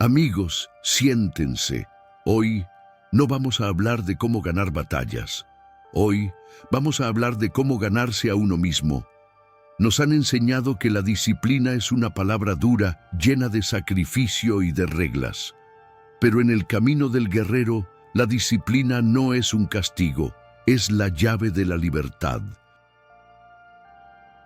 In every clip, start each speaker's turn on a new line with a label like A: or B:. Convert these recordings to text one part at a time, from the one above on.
A: Amigos, siéntense. Hoy no vamos a hablar de cómo ganar batallas. Hoy vamos a hablar de cómo ganarse a uno mismo. Nos han enseñado que la disciplina es una palabra dura, llena de sacrificio y de reglas. Pero en el camino del guerrero, la disciplina no es un castigo, es la llave de la libertad.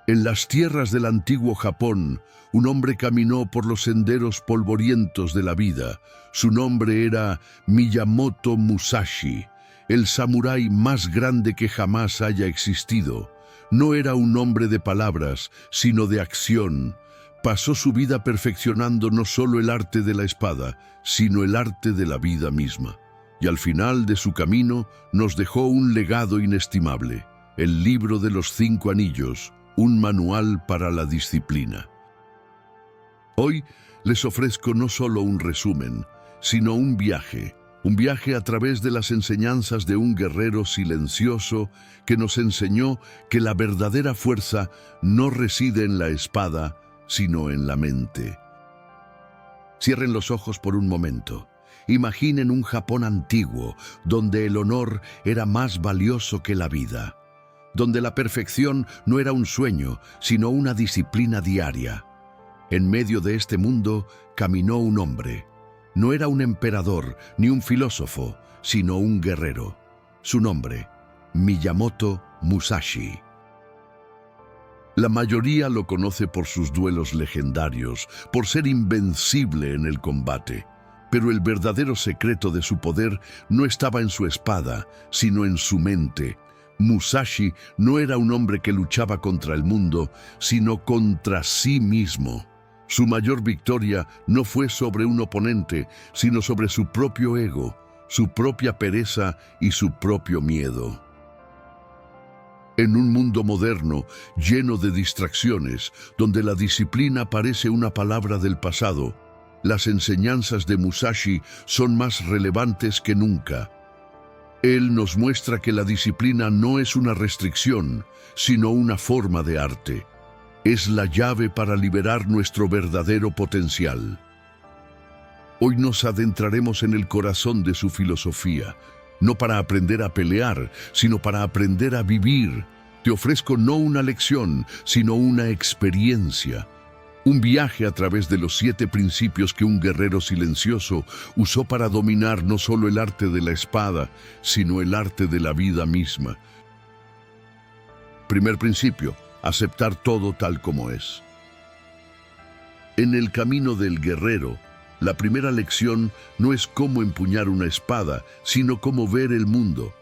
A: En las tierras del antiguo Japón, un hombre caminó por los senderos polvorientos de la vida. Su nombre era Miyamoto Musashi, el samurái más grande que jamás haya existido. No era un hombre de palabras, sino de acción. Pasó su vida perfeccionando no solo el arte de la espada, sino el arte de la vida misma. Y al final de su camino nos dejó un legado inestimable, el libro de los 5 anillos, un manual para la disciplina. Hoy les ofrezco no solo un resumen, sino un viaje a través de las enseñanzas de un guerrero silencioso que nos enseñó que la verdadera fuerza no reside en la espada, sino en la mente. Cierren los ojos por un momento. Imaginen un Japón antiguo, donde el honor era más valioso que la vida, donde la perfección no era un sueño, sino una disciplina diaria. En medio de este mundo caminó un hombre. No era un emperador ni un filósofo, sino un guerrero. Su nombre, Miyamoto Musashi. La mayoría lo conoce por sus duelos legendarios, por ser invencible en el combate. Pero el verdadero secreto de su poder no estaba en su espada, sino en su mente. Musashi no era un hombre que luchaba contra el mundo, sino contra sí mismo. Su mayor victoria no fue sobre un oponente, sino sobre su propio ego, su propia pereza y su propio miedo. En un mundo moderno, lleno de distracciones, donde la disciplina parece una palabra del pasado, las enseñanzas de Musashi son más relevantes que nunca. Él nos muestra que la disciplina no es una restricción, sino una forma de arte. Es la llave para liberar nuestro verdadero potencial. Hoy nos adentraremos en el corazón de su filosofía, no para aprender a pelear, sino para aprender a vivir. Te ofrezco no una lección, sino una experiencia. Un viaje a través de los 7 principios que un guerrero silencioso usó para dominar no solo el arte de la espada, sino el arte de la vida misma. Primer principio: aceptar todo tal como es. En el camino del guerrero, la primera lección no es cómo empuñar una espada, sino cómo ver el mundo.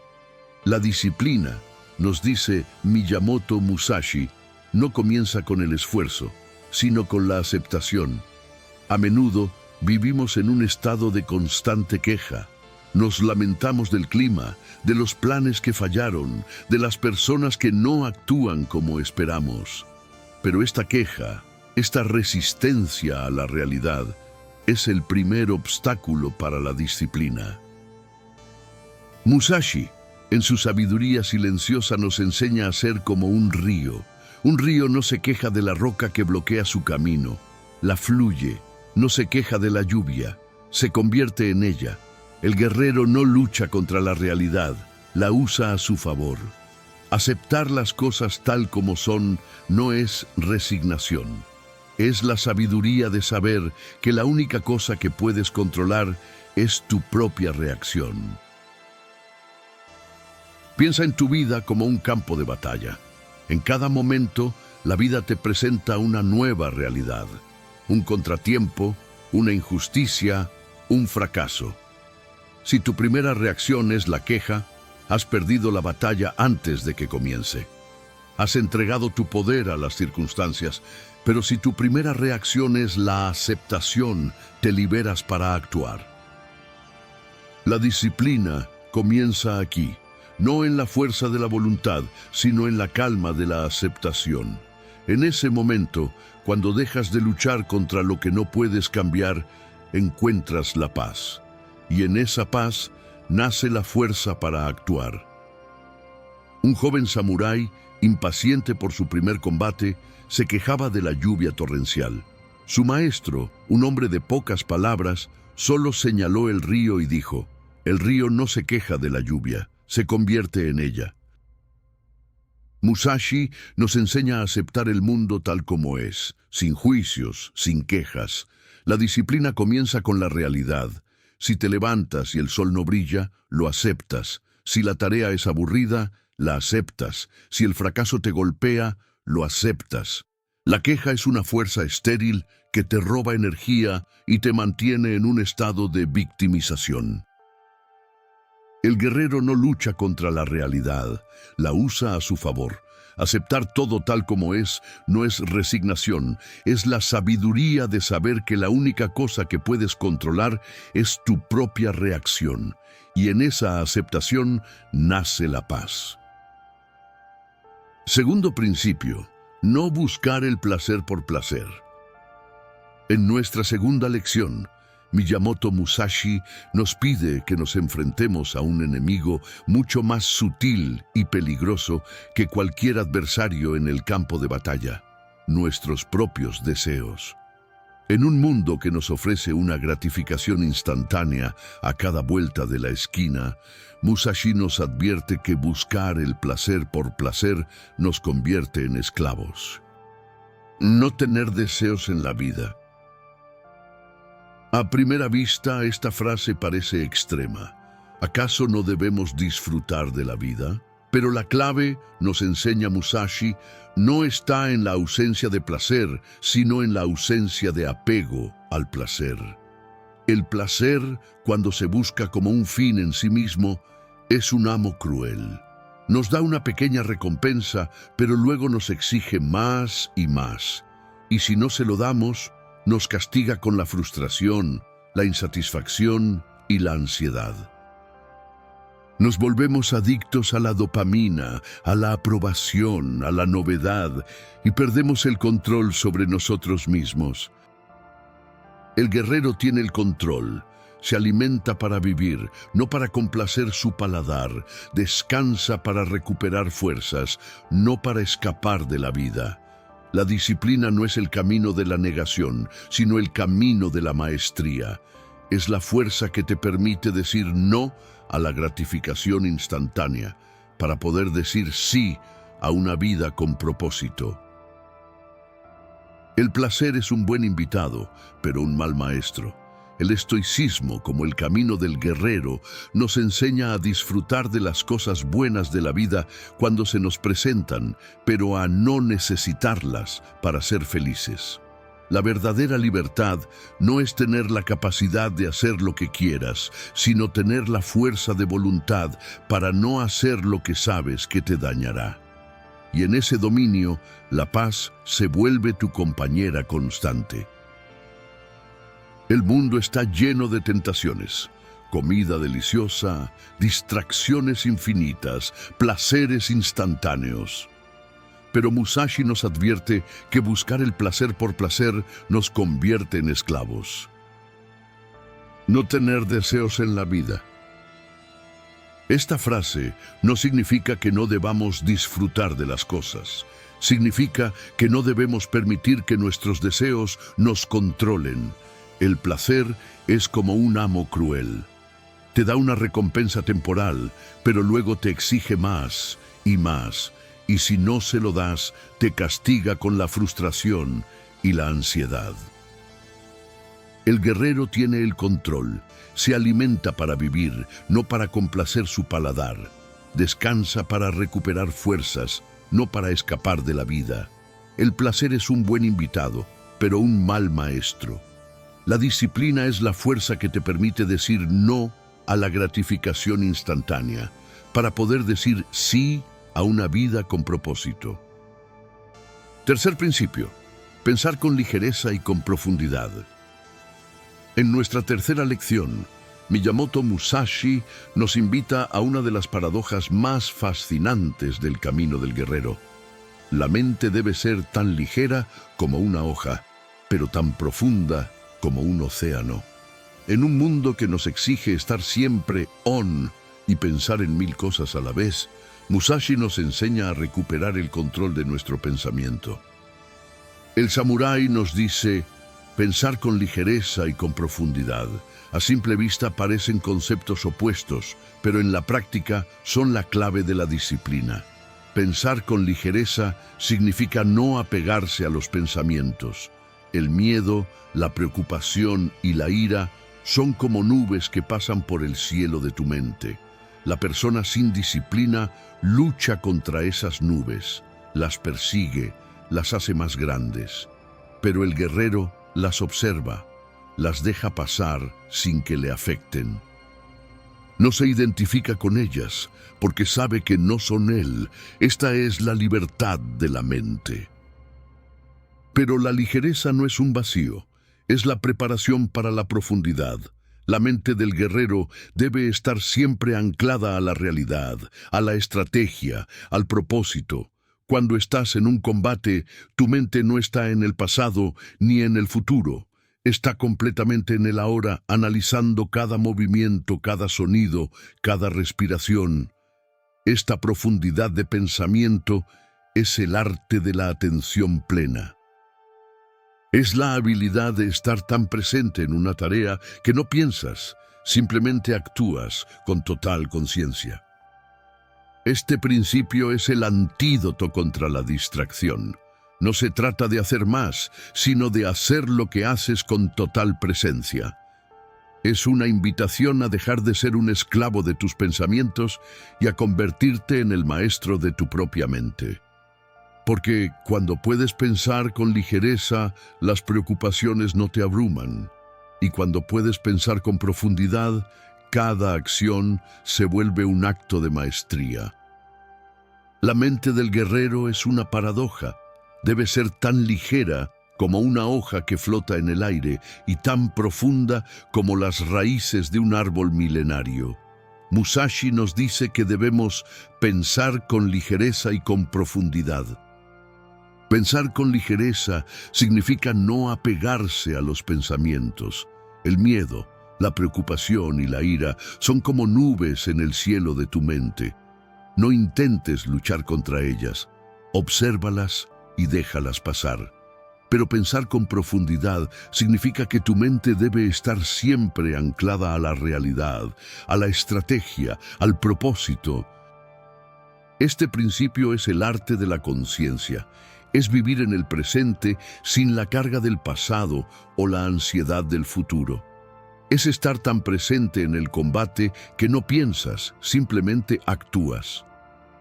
A: La disciplina, nos dice Miyamoto Musashi, no comienza con el esfuerzo, sino con la aceptación. A menudo vivimos en un estado de constante queja. Nos lamentamos del clima, de los planes que fallaron, de las personas que no actúan como esperamos. Pero esta queja, esta resistencia a la realidad, es el primer obstáculo para la disciplina. Musashi, en su sabiduría silenciosa, nos enseña a ser como un río. Un río no se queja de la roca que bloquea su camino, la fluye, no se queja de la lluvia, se convierte en ella. El guerrero no lucha contra la realidad, la usa a su favor. Aceptar las cosas tal como son no es resignación. Es la sabiduría de saber que la única cosa que puedes controlar es tu propia reacción. Piensa en tu vida como un campo de batalla. En cada momento, la vida te presenta una nueva realidad, un contratiempo, una injusticia, un fracaso. Si tu primera reacción es la queja, has perdido la batalla antes de que comience. Has entregado tu poder a las circunstancias, pero si tu primera reacción es la aceptación, te liberas para actuar. La disciplina comienza aquí, no en la fuerza de la voluntad, sino en la calma de la aceptación. En ese momento, cuando dejas de luchar contra lo que no puedes cambiar, encuentras la paz. Y en esa paz nace la fuerza para actuar. Un joven samurái, impaciente por su primer combate, se quejaba de la lluvia torrencial. Su maestro, un hombre de pocas palabras, Solo señaló el río y dijo, el río no se queja de la lluvia, se convierte en ella. Musashi nos enseña a aceptar el mundo tal como es, sin juicios, sin quejas. La disciplina comienza con la realidad. Si te levantas y el sol no brilla, lo aceptas. Si la tarea es aburrida, la aceptas. Si el fracaso te golpea, lo aceptas. La queja es una fuerza estéril que te roba energía y te mantiene en un estado de victimización. El guerrero no lucha contra la realidad, la usa a su favor. Aceptar todo tal como es no es resignación, es la sabiduría de saber que la única cosa que puedes controlar es tu propia reacción, y en esa aceptación nace la paz. Segundo principio, no buscar el placer por placer. En nuestra segunda lección, Miyamoto Musashi nos pide que nos enfrentemos a un enemigo mucho más sutil y peligroso que cualquier adversario en el campo de batalla, nuestros propios deseos. En un mundo que nos ofrece una gratificación instantánea a cada vuelta de la esquina, Musashi nos advierte que buscar el placer por placer nos convierte en esclavos. No tener deseos en la vida. A primera vista, esta frase parece extrema. ¿Acaso no debemos disfrutar de la vida? Pero la clave, nos enseña Musashi, no está en la ausencia de placer, sino en la ausencia de apego al placer. El placer, cuando se busca como un fin en sí mismo, es un amo cruel. Nos da una pequeña recompensa, pero luego nos exige más y más. Y si no se lo damos, nos castiga con la frustración, la insatisfacción y la ansiedad. Nos volvemos adictos a la dopamina, a la aprobación, a la novedad, y perdemos el control sobre nosotros mismos. El guerrero tiene el control, se alimenta para vivir, no para complacer su paladar, descansa para recuperar fuerzas, no para escapar de la vida. La disciplina no es el camino de la negación, sino el camino de la maestría. Es la fuerza que te permite decir no a la gratificación instantánea, para poder decir sí a una vida con propósito. El placer es un buen invitado, pero un mal maestro. El estoicismo, como el camino del guerrero, nos enseña a disfrutar de las cosas buenas de la vida cuando se nos presentan, pero a no necesitarlas para ser felices. La verdadera libertad no es tener la capacidad de hacer lo que quieras, sino tener la fuerza de voluntad para no hacer lo que sabes que te dañará. Y en ese dominio, la paz se vuelve tu compañera constante. El mundo está lleno de tentaciones, comida deliciosa, distracciones infinitas, placeres instantáneos. Pero Musashi nos advierte que buscar el placer por placer nos convierte en esclavos. No tener deseos en la vida. Esta frase no significa que no debamos disfrutar de las cosas. Significa que no debemos permitir que nuestros deseos nos controlen. El placer es como un amo cruel. Te da una recompensa temporal, pero luego te exige más y más. Y si no se lo das, te castiga con la frustración y la ansiedad. El guerrero tiene el control, se alimenta para vivir, no para complacer su paladar. Descansa para recuperar fuerzas, no para escapar de la vida. El placer es un buen invitado, pero un mal maestro. La disciplina es la fuerza que te permite decir no a la gratificación instantánea, para poder decir sí a una vida con propósito. Tercer principio, pensar con ligereza y con profundidad. En nuestra tercera lección, Miyamoto Musashi nos invita a una de las paradojas más fascinantes del camino del guerrero. La mente debe ser tan ligera como una hoja, pero tan profunda como un océano. En un mundo que nos exige estar siempre on y pensar en 1000 cosas a la vez, Musashi nos enseña a recuperar el control de nuestro pensamiento. El samurái nos dice pensar con ligereza y con profundidad, A simple vista parecen conceptos opuestos, pero en la práctica son la clave de la disciplina. Pensar con ligereza significa no apegarse a los pensamientos. El miedo, la preocupación y la ira son como nubes que pasan por el cielo de tu mente. La persona sin disciplina lucha contra esas nubes, las persigue, las hace más grandes. Pero el guerrero las observa, las deja pasar sin que le afecten. No se identifica con ellas porque sabe que no son él. Esta es la libertad de la mente. Pero la ligereza no es un vacío, es la preparación para la profundidad. La mente del guerrero debe estar siempre anclada a la realidad, a la estrategia, al propósito. Cuando estás en un combate, tu mente no está en el pasado ni en el futuro. Está completamente en el ahora, analizando cada movimiento, cada sonido, cada respiración. Esta profundidad de pensamiento es el arte de la atención plena. Es la habilidad de estar tan presente en una tarea que no piensas, simplemente actúas con total conciencia. Este principio es el antídoto contra la distracción. No se trata de hacer más, sino de hacer lo que haces con total presencia. Es una invitación a dejar de ser un esclavo de tus pensamientos y a convertirte en el maestro de tu propia mente. Porque cuando puedes pensar con ligereza, las preocupaciones no te abruman. Y cuando puedes pensar con profundidad, cada acción se vuelve un acto de maestría. La mente del guerrero es una paradoja. Debe ser tan ligera como una hoja que flota en el aire y tan profunda como las raíces de un árbol milenario. Musashi nos dice que debemos pensar con ligereza y con profundidad. Pensar con ligereza significa no apegarse a los pensamientos. El miedo, la preocupación y la ira son como nubes en el cielo de tu mente. No intentes luchar contra ellas. Obsérvalas y déjalas pasar. Pero pensar con profundidad significa que tu mente debe estar siempre anclada a la realidad, a la estrategia, al propósito. Este principio es el arte de la conciencia. Es vivir en el presente sin la carga del pasado o la ansiedad del futuro. Es estar tan presente en el combate que no piensas, simplemente actúas.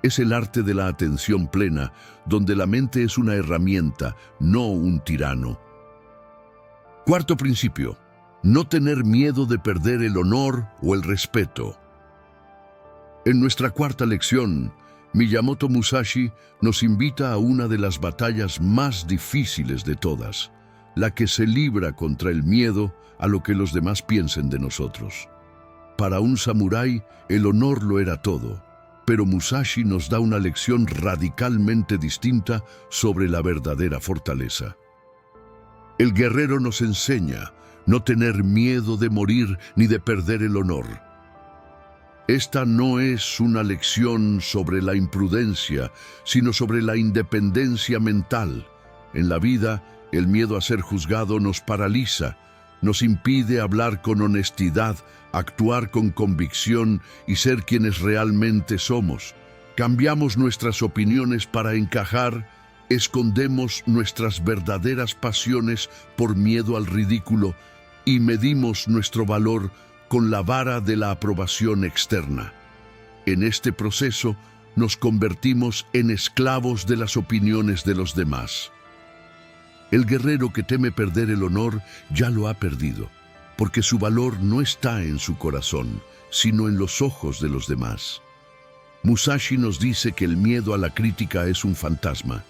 A: Es el arte de la atención plena, donde la mente es una herramienta, no un tirano. Cuarto principio: no tener miedo de perder el honor o el respeto. En nuestra cuarta lección, Miyamoto Musashi nos invita a una de las batallas más difíciles de todas, la que se libra contra el miedo a lo que los demás piensen de nosotros. Para un samurái, el honor lo era todo, pero Musashi nos da una lección radicalmente distinta sobre la verdadera fortaleza. El guerrero nos enseña no tener miedo de morir ni de perder el honor. Esta no es una lección sobre la imprudencia, sino sobre la independencia mental. En la vida, el miedo a ser juzgado nos paraliza, nos impide hablar con honestidad, actuar con convicción y ser quienes realmente somos. Cambiamos nuestras opiniones para encajar, escondemos nuestras verdaderas pasiones por miedo al ridículo y medimos nuestro valor con la vara de la aprobación externa. En este proceso nos convertimos en esclavos de las opiniones de los demás. El guerrero que teme perder el honor ya lo ha perdido, porque su valor no está en su corazón, sino en los ojos de los demás. Musashi nos dice que el miedo a la crítica es un fantasma,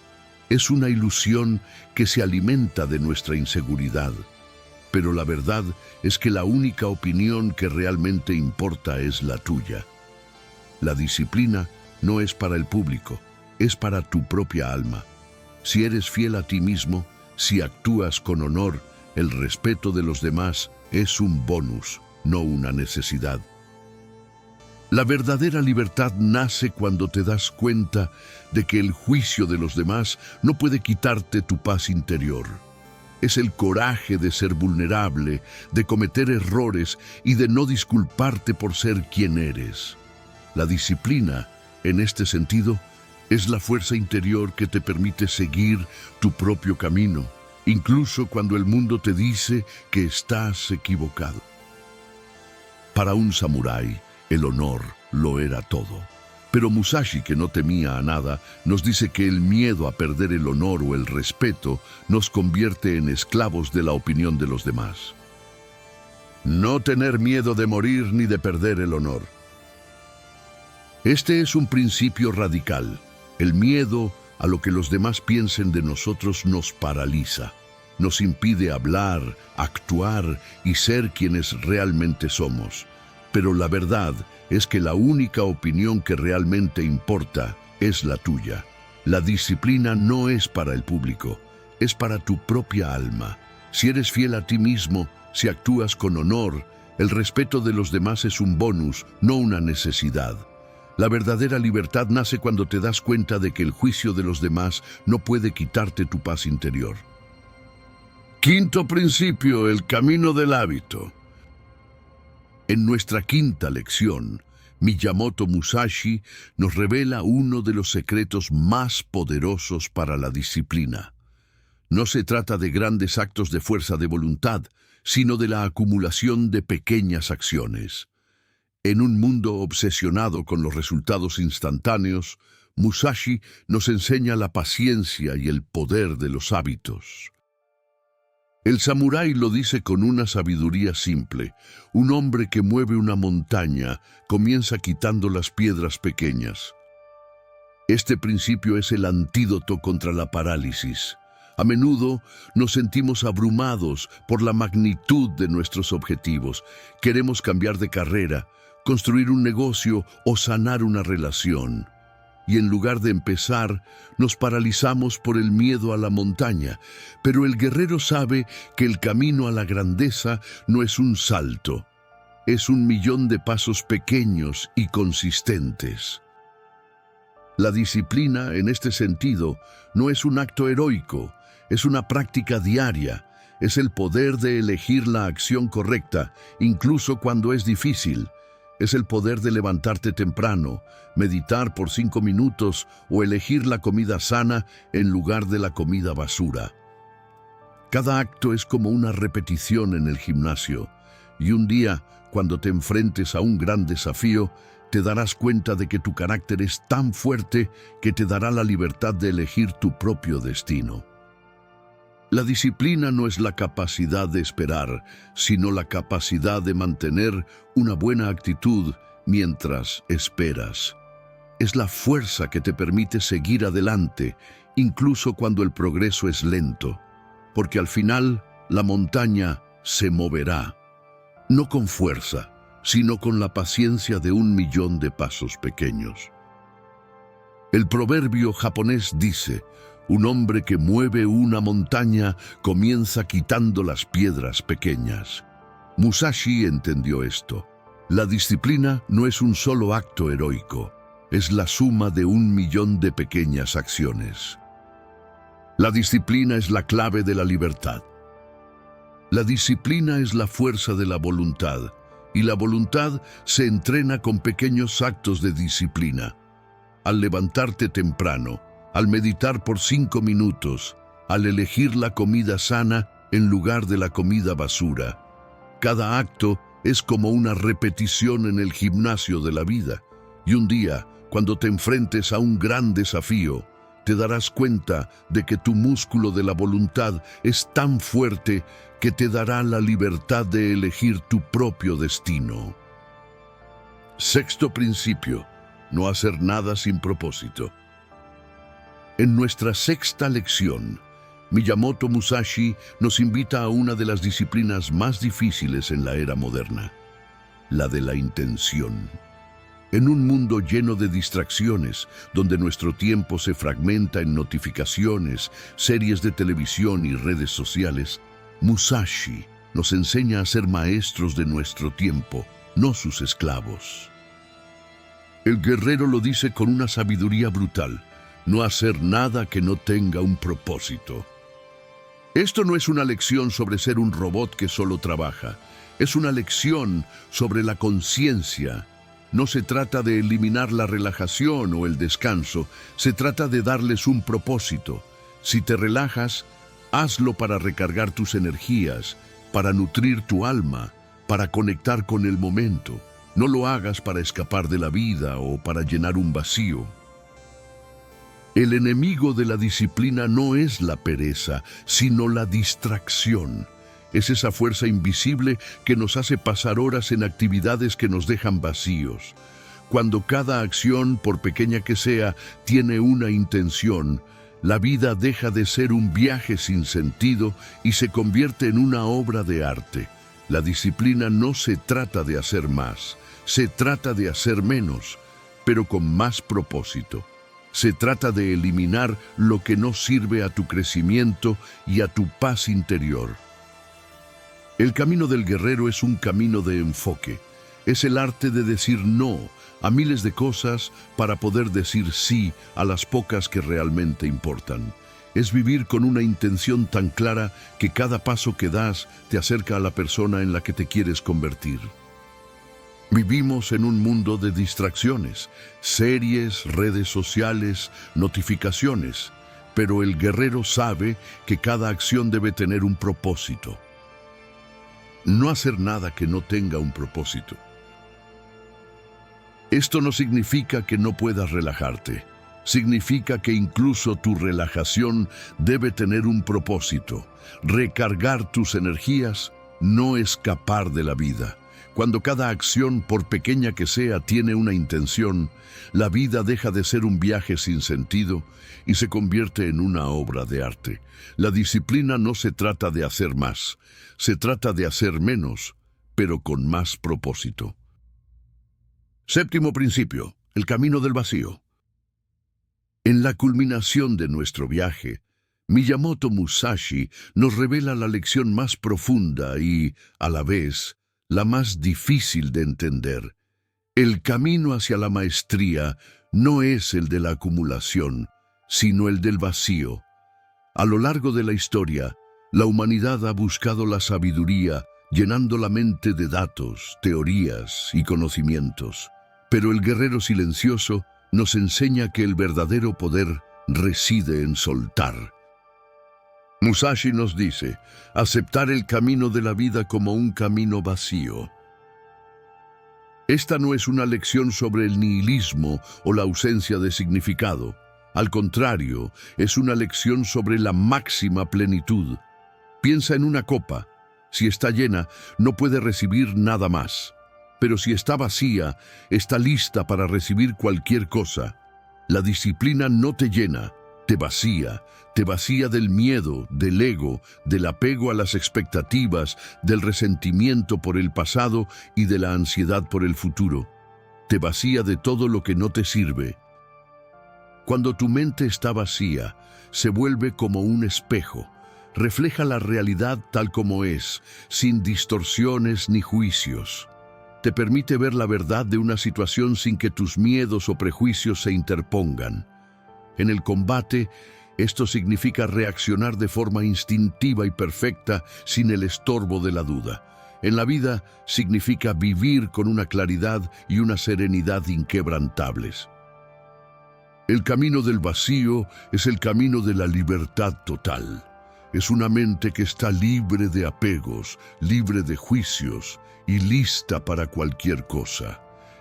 A: es una ilusión que se alimenta de nuestra inseguridad. Pero la verdad es que la única opinión que realmente importa es la tuya. La disciplina no es para el público, es para tu propia alma. Si eres fiel a ti mismo, si actúas con honor, el respeto de los demás es un bonus, no una necesidad. La verdadera libertad nace cuando te das cuenta de que el juicio de los demás no puede quitarte tu paz interior. es el coraje de ser vulnerable, de cometer errores y de no disculparte por ser quien eres. La disciplina, en este sentido, es la fuerza interior que te permite seguir tu propio camino, incluso cuando el mundo te dice que estás equivocado. Para un samurái, el honor lo era todo. Pero Musashi, que no temía a nada, nos dice que el miedo a perder el honor o el respeto nos convierte en esclavos de la opinión de los demás. No tener miedo de morir ni de perder el honor. Este es un principio radical. El miedo a lo que los demás piensen de nosotros nos paraliza, nos impide hablar, actuar y ser quienes realmente somos. Pero la verdad es que la única opinión que realmente importa es la tuya. La disciplina no es para el público, es para tu propia alma. Si eres fiel a ti mismo, si actúas con honor, el respeto de los demás es un bonus, no una necesidad. La verdadera libertad nace cuando te das cuenta de que el juicio de los demás no puede quitarte tu paz interior. Quinto principio, el camino del hábito. En nuestra quinta lección, Miyamoto Musashi nos revela uno de los secretos más poderosos para la disciplina. No se trata de grandes actos de fuerza de voluntad, sino de la acumulación de pequeñas acciones. En un mundo obsesionado con los resultados instantáneos, Musashi nos enseña la paciencia y el poder de los hábitos. El samurái lo dice con una sabiduría simple. Un hombre que mueve una montaña comienza quitando las piedras pequeñas. Este principio es el antídoto contra la parálisis. A menudo nos sentimos abrumados por la magnitud de nuestros objetivos. Queremos cambiar de carrera, construir un negocio o sanar una relación. Y en lugar de empezar, nos paralizamos por el miedo a la montaña. Pero el guerrero sabe que el camino a la grandeza no es un salto, es 1.000.000 de pasos pequeños y consistentes. La disciplina, en este sentido, no es un acto heroico, es una práctica diaria, es el poder de elegir la acción correcta, incluso cuando es difícil. Es el poder de levantarte temprano, meditar por 5 minutos o elegir la comida sana en lugar de la comida basura. Cada acto es como una repetición en el gimnasio, y un día, cuando te enfrentes a un gran desafío, te darás cuenta de que tu carácter es tan fuerte que te dará la libertad de elegir tu propio destino. La disciplina no es la capacidad de esperar, sino la capacidad de mantener una buena actitud mientras esperas. Es la fuerza que te permite seguir adelante, incluso cuando el progreso es lento, porque al final la montaña se moverá, no con fuerza, sino con la paciencia de 1.000.000 de pasos pequeños. El proverbio japonés dice: un hombre que mueve una montaña comienza quitando las piedras pequeñas. Musashi entendió esto. La disciplina no es un solo acto heroico, es la suma de 1.000.000 de pequeñas acciones. La disciplina es la clave de la libertad. La disciplina es la fuerza de la voluntad, y la voluntad se entrena con pequeños actos de disciplina. Al levantarte temprano, al meditar por 5 minutos, al elegir la comida sana en lugar de la comida basura. Cada acto es como una repetición en el gimnasio de la vida. Y un día, cuando te enfrentes a un gran desafío, te darás cuenta de que tu músculo de la voluntad es tan fuerte que te dará la libertad de elegir tu propio destino. Sexto principio: no hacer nada sin propósito. En nuestra sexta lección, Miyamoto Musashi nos invita a una de las disciplinas más difíciles en la era moderna, la de la intención. En un mundo lleno de distracciones, donde nuestro tiempo se fragmenta en notificaciones, series de televisión y redes sociales, Musashi nos enseña a ser maestros de nuestro tiempo, no sus esclavos. El guerrero lo dice con una sabiduría brutal: no hacer nada que no tenga un propósito. Esto no es una lección sobre ser un robot que solo trabaja. Es una lección sobre la conciencia. No se trata de eliminar la relajación o el descanso, se trata de darles un propósito. Si te relajas, hazlo para recargar tus energías, para nutrir tu alma, para conectar con el momento. No lo hagas para escapar de la vida o para llenar un vacío. El enemigo de la disciplina no es la pereza, sino la distracción. Es esa fuerza invisible que nos hace pasar horas en actividades que nos dejan vacíos. Cuando cada acción, por pequeña que sea, tiene una intención, la vida deja de ser un viaje sin sentido y se convierte en una obra de arte. La disciplina no se trata de hacer más, se trata de hacer menos, pero con más propósito. Se trata de eliminar lo que no sirve a tu crecimiento y a tu paz interior. El camino del guerrero es un camino de enfoque. Es el arte de decir no a miles de cosas para poder decir sí a las pocas que realmente importan. Es vivir con una intención tan clara que cada paso que das te acerca a la persona en la que te quieres convertir. Vivimos en un mundo de distracciones, series, redes sociales, notificaciones, pero el guerrero sabe que cada acción debe tener un propósito. No hacer nada que no tenga un propósito. Esto no significa que no puedas relajarte. Significa que incluso tu relajación debe tener un propósito. Recargar tus energías, no escapar de la vida. Cuando cada acción, por pequeña que sea, tiene una intención, la vida deja de ser un viaje sin sentido y se convierte en una obra de arte. La disciplina no se trata de hacer más, se trata de hacer menos, pero con más propósito. Séptimo principio, el camino del vacío. En la culminación de nuestro viaje, Miyamoto Musashi nos revela la lección más profunda y, a la vez, la más difícil de entender. El camino hacia la maestría no es el de la acumulación, sino el del vacío. A lo largo de la historia, la humanidad ha buscado la sabiduría, llenando la mente de datos, teorías y conocimientos. Pero el guerrero silencioso nos enseña que el verdadero poder reside en soltar. Musashi nos dice, aceptar el camino de la vida como un camino vacío. Esta no es una lección sobre el nihilismo o la ausencia de significado. Al contrario, es una lección sobre la máxima plenitud. Piensa en una copa. Si está llena, no puede recibir nada más. Pero si está vacía, está lista para recibir cualquier cosa. La disciplina no te llena, te vacía del miedo, del ego, del apego a las expectativas, del resentimiento por el pasado y de la ansiedad por el futuro. Te vacía de todo lo que no te sirve. Cuando tu mente está vacía, se vuelve como un espejo. Refleja la realidad tal como es, sin distorsiones ni juicios. Te permite ver la verdad de una situación sin que tus miedos o prejuicios se interpongan. En el combate, esto significa reaccionar de forma instintiva y perfecta sin el estorbo de la duda. En la vida, significa vivir con una claridad y una serenidad inquebrantables. El camino del vacío es el camino de la libertad total. Es una mente que está libre de apegos, libre de juicios y lista para cualquier cosa.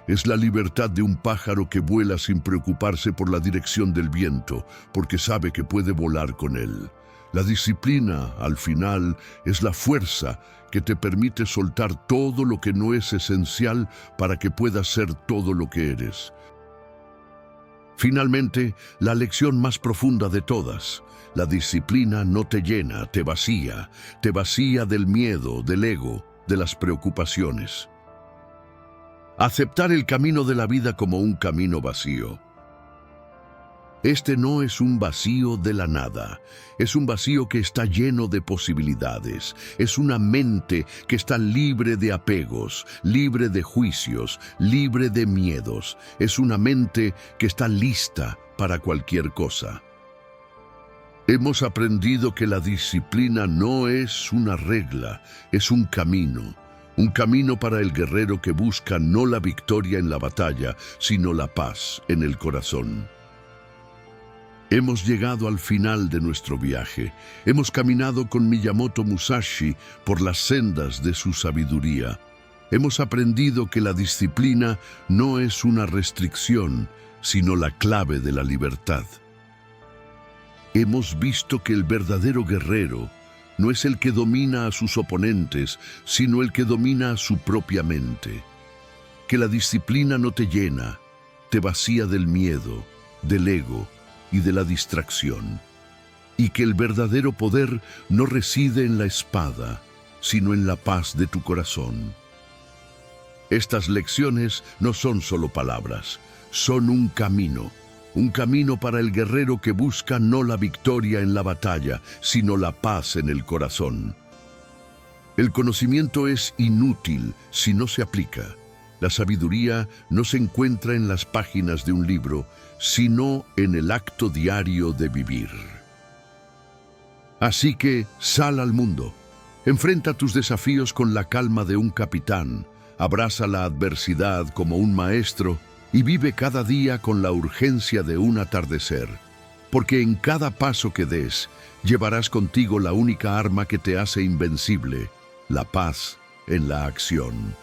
A: Es la libertad de un pájaro que vuela sin preocuparse por la dirección del viento, porque sabe que puede volar con él. La disciplina, al final, es la fuerza que te permite soltar todo lo que no es esencial para que puedas ser todo lo que eres. Finalmente, la lección más profunda de todas. La disciplina no te llena, te vacía del miedo, del ego, de las preocupaciones. Aceptar el camino de la vida como un camino vacío. Este no es un vacío de la nada, es un vacío que está lleno de posibilidades. Es una mente que está libre de apegos, libre de juicios, libre de miedos. Es una mente que está lista para cualquier cosa. Hemos aprendido que la disciplina no es una regla, es un camino para el guerrero que busca no la victoria en la batalla, sino la paz en el corazón. Hemos llegado al final de nuestro viaje. Hemos caminado con Miyamoto Musashi por las sendas de su sabiduría. Hemos aprendido que la disciplina no es una restricción, sino la clave de la libertad. Hemos visto que el verdadero guerrero no es el que domina a sus oponentes, sino el que domina a su propia mente. Que la disciplina no te llena, te vacía del miedo, del ego y de la distracción. Y que el verdadero poder no reside en la espada, sino en la paz de tu corazón. Estas lecciones no son solo palabras, son un camino para el guerrero que busca no la victoria en la batalla, sino la paz en el corazón. El conocimiento es inútil si no se aplica. La sabiduría no se encuentra en las páginas de un libro, sino en el acto diario de vivir. Así que sal al mundo, enfrenta tus desafíos con la calma de un capitán, abraza la adversidad como un maestro y vive cada día con la urgencia de un atardecer, porque en cada paso que des, llevarás contigo la única arma que te hace invencible, la paz en la acción.